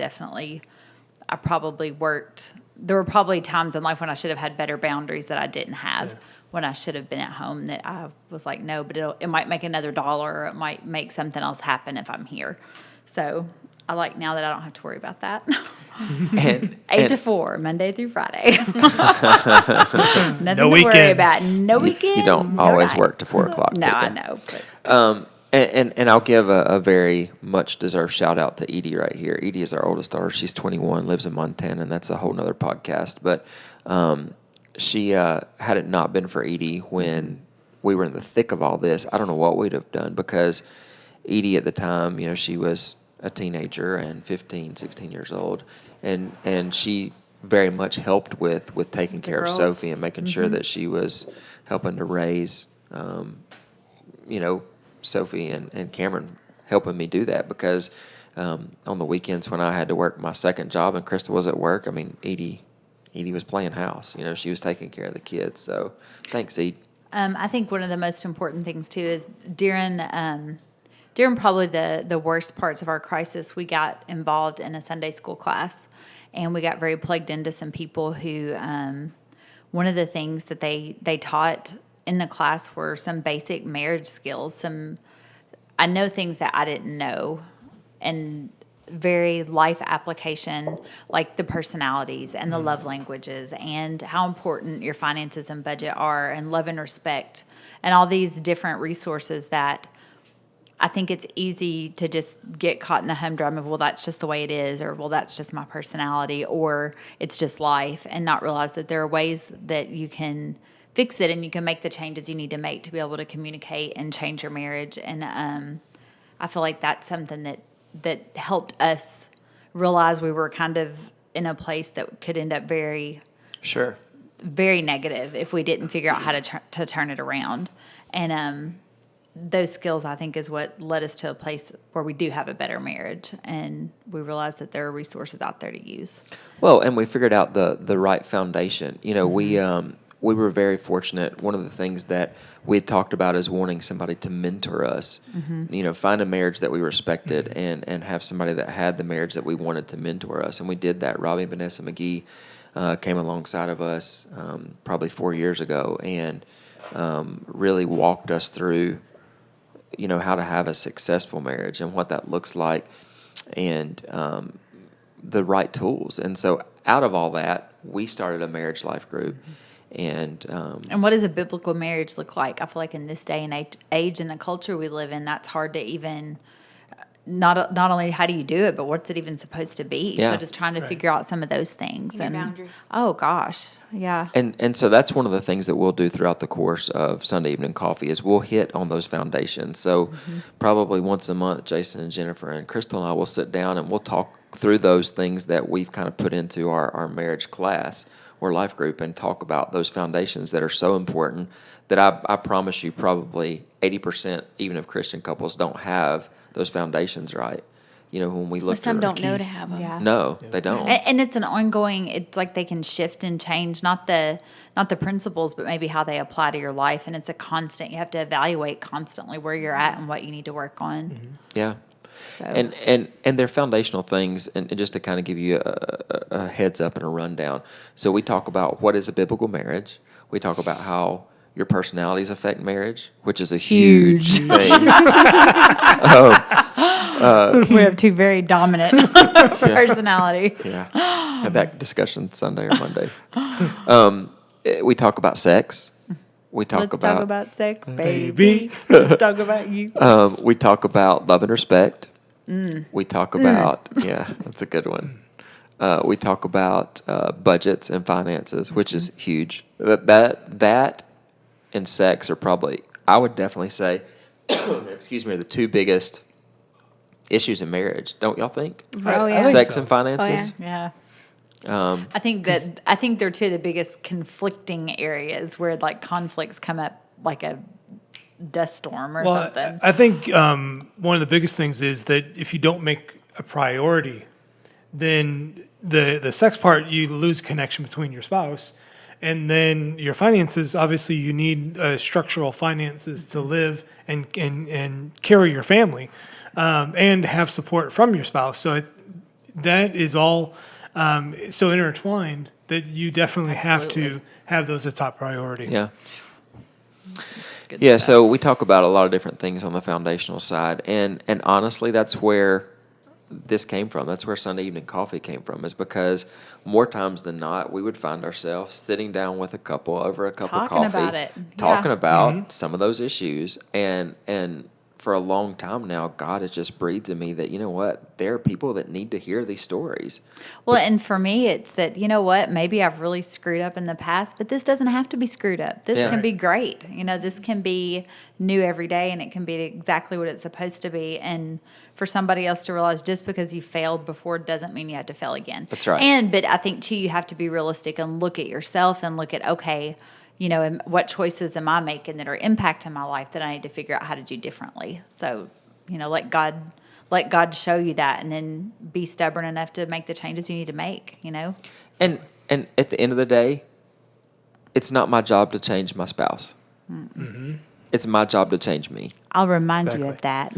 S2: probably worked. There were probably times in life when I should have had better boundaries that I didn't have. When I should have been at home, that I was like, no, but it might make another dollar, or it might make something else happen if I'm here. So I like now that I don't have to worry about that.
S1: And
S2: 8 to 4, Monday through Friday. Nothing
S3: No
S2: to worry
S3: weekends.
S2: about. No weekends.
S1: you don't
S2: no
S1: always
S2: nights.
S1: work to 4 o'clock.
S2: No,
S1: but
S2: I
S1: yeah.
S2: know. But
S1: And I'll give a very much deserved shout out to Edie right here. Edie is our oldest daughter. She's 21, lives in Montana, and that's a whole nother podcast. But she had it not been for Edie when we were in the thick of all this, I don't know what we'd have done, because Edie at the time, she was a teenager and 15, 16 years old, and she very much helped with taking care
S2: girls.
S1: of Sophie and making sure that she was helping to raise, Sophie and Cameron, helping me do that, because on the weekends when I had to work my second job and Krystal was at work, I mean, Edie was playing house. She was taking care of the kids. So thanks, Edie.
S2: I think one of the most important things too is during probably the worst parts of our crisis, we got involved in a Sunday school class, and we got very plugged into some people who, one of the things that they taught in the class were some basic marriage skills. I know things that I didn't know, and very life application, like the personalities and the love languages, and how important your finances and budget are, and love and respect, and all these different resources that I think it's easy to just get caught in the humdrum of, well, that's just the way it is, or, well, that's just my personality, or it's just life, and not realize that there are ways that you can fix it and you can make the changes you need to make to be able to communicate and change your marriage. And I feel like that's something that helped us realize we were kind of in a place that could end up very,
S1: Sure.
S2: very negative if we didn't figure out how to turn it around. And those skills, I think, is what led us to a place where we do have a better marriage, and we realized that there are resources out there to use.
S1: Well, and we figured out the right foundation. We were very fortunate. One of the things that we had talked about is wanting somebody to mentor us. Find a marriage that we respected, and have somebody that had the marriage that we wanted to mentor us. And we did that. Robbie and Vanessa McGee came alongside of us probably 4 years ago, and really walked us through, how to have a successful marriage and what that looks like, and the right tools. And so out of all that, we started a marriage life group. And
S2: what does a biblical marriage look like? I feel like in this day and age and the culture we live in, that's hard to even, not only how do you do it, but what's it even supposed to be?
S1: Yeah.
S2: So just trying to figure out some of those things.
S4: Your boundaries.
S2: Oh, gosh. Yeah.
S1: And so that's one of the things that we'll do throughout the course of Sunday Evening Coffee is we'll hit on those foundations. So probably once a month, Jason and Jennifer and Krystal and I will sit down and we'll talk through those things that we've kind of put into our marriage class or life group and talk about those foundations that are so important that I promise you probably 80%, even of Christian couples, don't have those foundations right. You know, when we look
S4: But some
S1: at
S4: don't know to have them.
S2: Yeah.
S1: No, they don't.
S2: And it's an ongoing, it's like they can shift and change, not the principles, but maybe how they apply to your life. And it's a constant, you have to evaluate constantly where you're at and what you need to work on.
S1: Yeah.
S2: So.
S1: And they're foundational things, and just to kind of give you a heads up and a rundown. So we talk about what is a biblical marriage. We talk about how your personalities affect marriage, which is a huge thing.
S2: We have two very dominant personalities.
S1: Yeah, had that discussion Sunday or Monday. We talk about sex. We talk
S2: Let's talk about sex, baby.
S3: Baby.
S2: Let's talk about you.
S1: We talk about love and respect. We talk about yeah, that's a good one. We talk about budgets and finances, which is huge. That and sex are probably, I would definitely say, excuse me, are the two biggest issues in marriage. Don't y'all think?
S4: Oh, yeah.
S1: Sex
S3: so.
S1: and finances.
S2: Yeah.
S1: I
S2: I think they're two of the biggest conflicting areas where like conflicts come up like a dust storm or something.
S3: I think one of the biggest things is that if you don't make a priority, then the sex part, you lose connection between your spouse. And then your finances, obviously you need structural finances to live and carry your family and have support from your spouse. So that is all so intertwined that you definitely have to have those as top priority.
S1: Yeah.
S2: Good
S1: Yeah,
S2: stuff.
S1: so we talk about a lot of different things on the foundational side, and honestly, that's where this came from. That's where Sunday Evening Coffee came from, is because more times than not, we would find ourselves sitting down with a couple over a cup of
S2: Talking
S1: coffee,
S2: about it.
S1: talking
S2: Yeah.
S1: about some of those issues, and for a long time now, God has just breathed in me that, you know what, there are people that need to hear these stories.
S2: Well, and for me, it's that, you know what, maybe I've really screwed up in the past, but this doesn't have to be screwed up. This
S1: Yeah.
S2: can be great. You know, this can be new every day, and it can be exactly what it's supposed to be. And for somebody else to realize just because you failed before doesn't mean you had to fail again.
S1: That's right.
S2: But I think, too, you have to be realistic and look at yourself and look at, okay, you know, and what choices am I making that are impacting my life that I need to figure out how to do differently. So, you know, let God show you that, and then be stubborn enough to make the changes you need to make, you know?
S1: And at the end of the day, it's not my job to change my spouse.
S3: Mm-hmm.
S1: It's my job to change me.
S2: I'll remind you of that.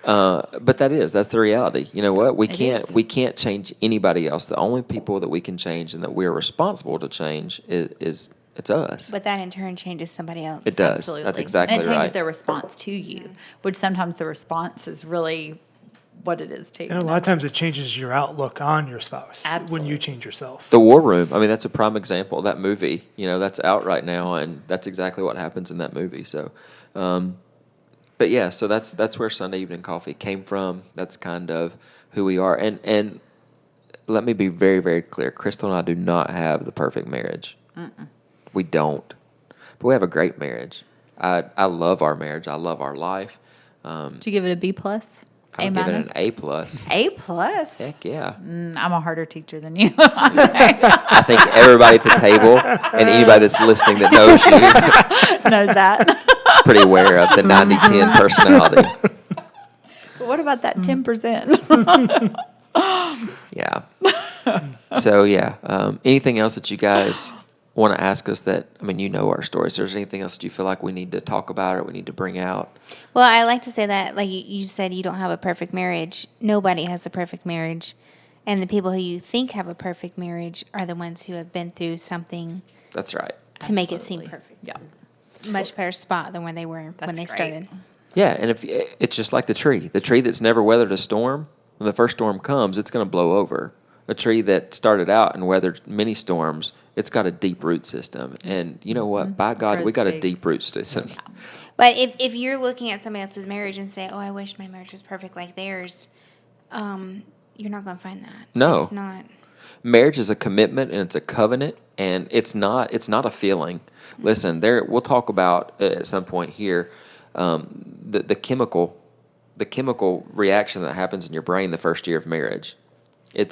S1: But that's the reality. You know what? We
S2: is.
S1: can't change anybody else. The only people that we can change and that we're responsible to change is it's us.
S4: But that in turn changes somebody else.
S1: It does.
S2: Absolutely.
S1: That's exactly
S2: and it changes
S1: right.
S2: their response to you, which sometimes the response is really what it is too.
S3: And a lot of times it changes your outlook on your spouse when
S2: Absolutely.
S3: you change yourself.
S1: The War Room. I mean, that's a prime example. That movie. You know, that's out right now, and that's exactly what happens in that movie. So, but yeah, so that's where Sunday Evening Coffee came from. That's kind of who we are. And let me be very, very clear. Krystal and I do not have the perfect marriage. We don't. But we have a great marriage. I love our marriage. I love our life.
S2: Did you give it a B plus?
S1: I would give it an A plus.
S2: A plus.
S1: Heck yeah.
S2: I'm a harder teacher than you.
S1: I think everybody at the table and anybody that's listening that knows you
S2: knows that.
S1: is pretty aware of the 90-10 personality.
S2: But what about that 10%?
S1: Yeah. So, yeah. Anything else that you guys want to ask us that, I mean, you know our stories. Is there anything else that you feel like we need to talk about or we need to bring out?
S4: Well, I like to say that, like you said, you don't have a perfect marriage. Nobody has a perfect marriage. And the people who you think have a perfect marriage are the ones who have been through something
S1: That's right.
S4: to make it seem perfect.
S2: Yeah.
S4: Much better spot than where they were when
S2: That's
S4: they
S2: great.
S4: started.
S1: Yeah, and if it's just like the tree that's never weathered a storm. When the first storm comes, it's going to blow over. a tree that started out and weathered many storms, it's got a deep root system. And you know what? By God, we got a deep root system.
S2: Yeah.
S4: But if you're looking at somebody else's marriage and say, "Oh, I wish my marriage was perfect like theirs," you're not going to find that.
S1: No.
S4: It's not.
S1: Marriage is a commitment and it's a covenant, and it's not a feeling. Listen, we'll talk about at some point here the chemical reaction that happens in your brain the first year of marriage.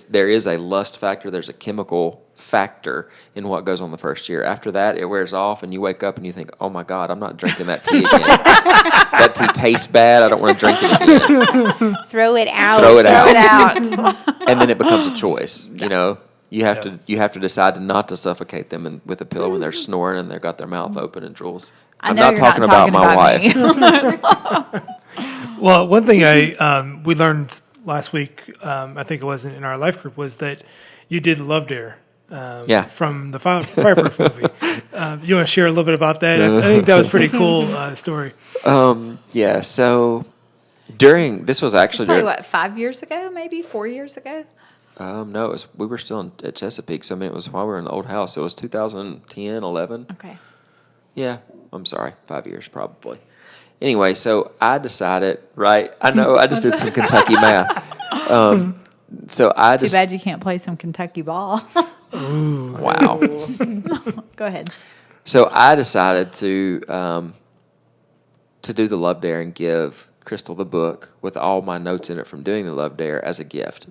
S1: There is a lust factor. There's a chemical factor in what goes on the first year. After that, it wears off, and you wake up and you think, "Oh my God, I'm not drinking that tea again. That tea tastes bad. I don't want to drink it again."
S4: Throw it out.
S1: Throw it
S2: Throw it
S1: out.
S2: out.
S1: And then it becomes a choice. You know, you have to decide not to suffocate them with a pillow when they're snoring and they've got their mouth open and drools. I'm
S2: know
S1: not
S2: you're
S1: talking about my wife.
S3: Well, one thing we learned last week, I think it was in our life group, was that you did Love Dare. From the Fireproof movie. You want to share a little bit about that? I think that was a pretty cool story.
S1: Yeah. So this was actually
S2: Probably 5 years ago, maybe 4 years ago.
S1: No, we were still at Chesapeake. So I mean, it was while we were in the old house. It was 2010, 11.
S2: Okay.
S1: Yeah, I'm sorry, 5 years probably. Anyway, so I decided, right? I know I just did some Kentucky math.
S2: Too bad you can't play some Kentucky ball.
S3: Ooh.
S1: Wow.
S2: Go ahead.
S1: So I decided to do the Love Dare and give Krystal the book with all my notes in it from doing the Love Dare as a gift.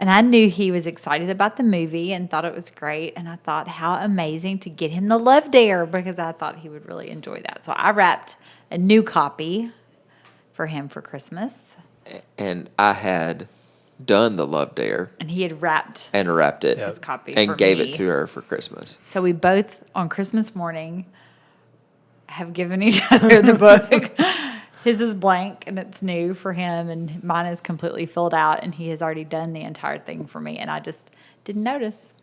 S2: And I knew he was excited about the movie and thought it was great. And I thought, how amazing to get him the Love Dare, because I thought he would really enjoy that. So I wrapped a new copy for him for Christmas.
S1: And I had done the Love Dare.
S2: And he had wrapped
S1: it.
S2: his copy
S1: and
S2: for
S1: gave
S2: me.
S1: it to her for Christmas.
S2: So we both, on Christmas morning, have given each other the book. His is blank, and it's new for him, and mine is completely filled out, and he has already done the entire thing for me, and I just didn't notice.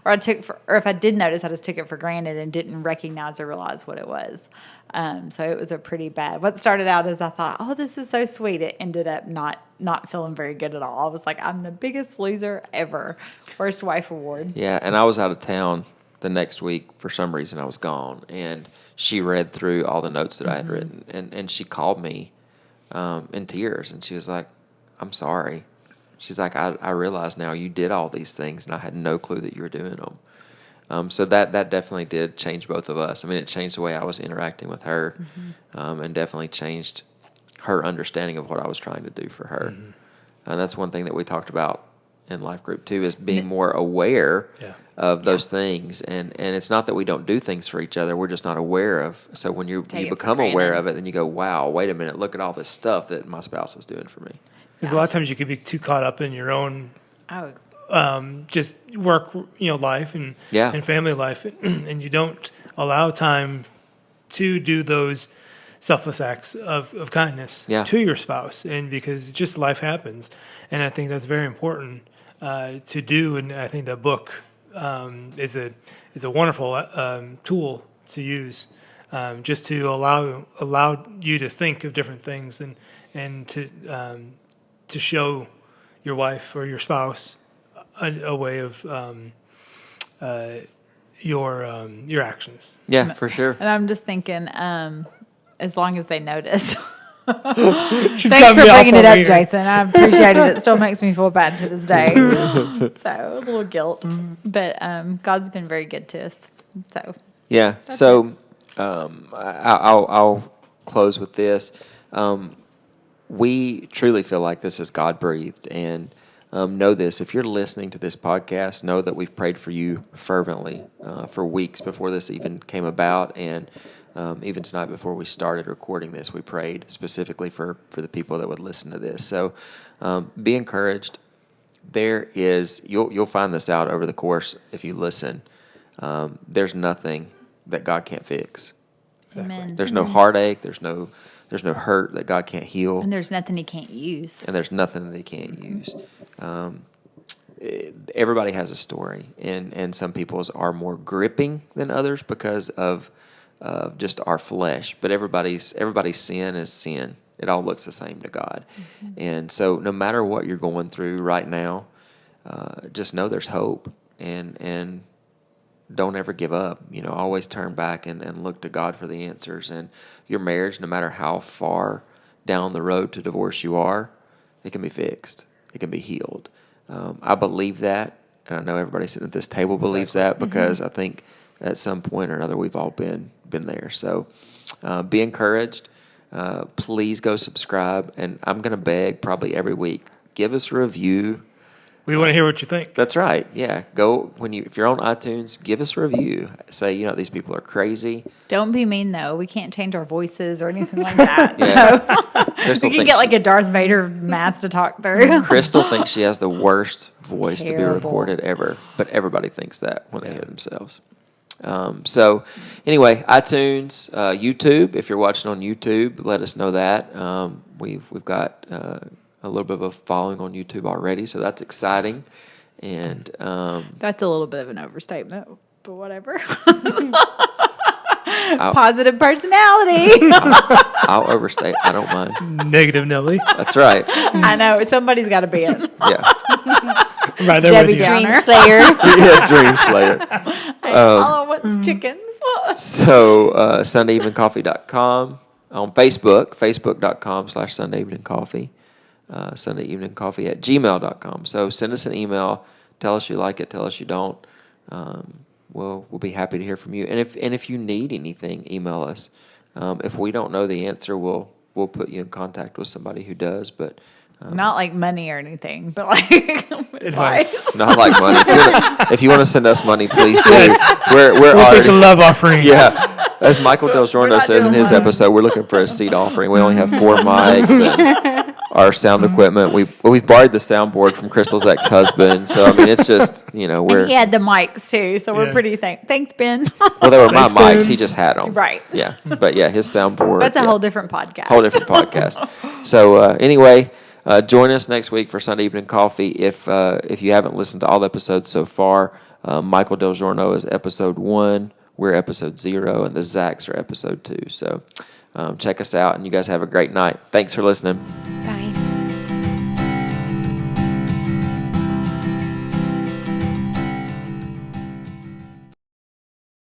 S2: Or if I did notice, I just took it for granted and didn't recognize or realize what it was. So it was a pretty bad. What started out as I thought, "Oh, this is so sweet," it ended up not feeling very good at all. I was like, "I'm the biggest loser ever." Worst wife award.
S1: Yeah, and I was out of town the next week. For some reason, I was gone, and she read through all the notes that I had written, and she called me in tears, and she was like, "I'm sorry." She's like, I realize now you did all these things, and I had no clue that you were doing them. So that definitely did change both of us. I mean, it changed the way I was interacting with her, and definitely changed her understanding of what I was trying to do for her. And that's one thing that we talked about in life group too, is being more aware of those things. And it's not that we don't do things for each other. We're just not aware of. So when you become aware of it, then you go, "Wow, wait a minute, look at all this stuff that my spouse is doing for me."
S3: Because a lot of times you could be too caught up in your own just work, life and family life, and you don't allow time to do those selfless acts of kindness to your spouse, and because just life happens, and I think that's very important to do. And I think that book is a wonderful tool to use, just to allow you to think of different things and to show your wife or your spouse a way of your actions.
S1: Yeah, for sure.
S2: And I'm just thinking, as long as they notice.
S3: She's
S2: Thanks for bringing it up,
S3: here.
S2: Jason. I appreciate it. It still makes me feel bad to this day. So a little guilt, but God's been very good to us. So
S1: yeah. So I'll close with this. We truly feel like this is God breathed, and know this: if you're listening to this podcast, know that we've prayed for you fervently for weeks before this even came about, and even tonight before we started recording this, we prayed specifically for the people that would listen to this. So be encouraged. You'll find this out over the course if you listen. There's nothing that God can't fix.
S2: Amen.
S1: There's no heartache. There's no hurt that God can't heal.
S2: And there's nothing he can't use.
S1: And there's nothing that he can't use. Everybody has a story, and some people's are more gripping than others because of just our flesh. But everybody's sin is sin. It all looks the same to God. And so no matter what you're going through right now, just know there's hope, and don't ever give up. Always turn back and look to God for the answers. And your marriage, no matter how far down the road to divorce you are, it can be fixed. It can be healed. I believe that, and I know everybody sitting at this table believes that, because I think at some point or another we've all been there. So be encouraged. Please go subscribe, and I'm going to beg probably every week, give us a review.
S3: We want to hear what you think.
S1: That's right. Yeah. Go if you're on iTunes, give us a review. Say, these people are crazy.
S2: Don't be mean though. We can't change our voices or anything like that.
S1: Yeah.
S2: So we can get like a Darth Vader mask to talk through.
S1: Krystal thinks she has the worst voice to be
S2: Terrible.
S1: recorded ever, but everybody thinks that when they hear themselves. So anyway, iTunes, YouTube. If you're watching on YouTube, let us know that. We've got a little bit of a following on YouTube already, so that's exciting. And
S2: That's a little bit of an overstatement, but whatever. Positive personality.
S1: I'll overstate. I don't mind.
S3: Negative Nelly.
S1: That's right.
S2: I know. Somebody's got to be in.
S1: Yeah.
S3: Right there
S2: Debbie
S3: with you.
S2: Downer.
S4: Dream Slayer.
S1: Yeah, Dream Slayer.
S2: Follow what's chickens.
S1: So, SundayEveningCoffee.com. On Facebook, facebook.com/SundayEveningCoffee. SundayEveningCoffee@gmail.com. So send us an email. Tell us you like it. Tell us you don't. We'll be happy to hear from you. And if you need anything, email us. If we don't know the answer, we'll put you in contact with somebody who does. But
S2: Not like money or anything, but like advice.
S1: not like money. If you want to send us money, please do.
S3: Yes.
S1: We're
S3: We'll
S1: already,
S3: take a love offering.
S1: Yeah. As Michael Del
S2: We're
S1: Giorno
S2: not
S1: says in
S2: doing
S1: his
S2: money.
S1: episode, we're looking for a seed offering. We only have 4 mics and our sound equipment. We've borrowed the soundboard from Krystal's ex-husband. So, I mean, it's just, we're...
S2: And he had the mics too, so we're
S3: Yes.
S2: pretty thanks, Ben.
S1: Well, they were my
S3: Thanks,
S1: mics.
S3: Ben.
S1: He just had them.
S2: Right.
S1: Yeah. But, yeah, his soundboard.
S2: That's a
S1: yeah,
S2: whole different podcast.
S1: whole different podcast. So, anyway, join us next week for Sunday Evening Coffee. If you haven't listened to all the episodes so far, Michael Del Giorno is episode 1. We're episode 0, and the Zacks are episode 2. So check us out, and you guys have a great night. Thanks for listening.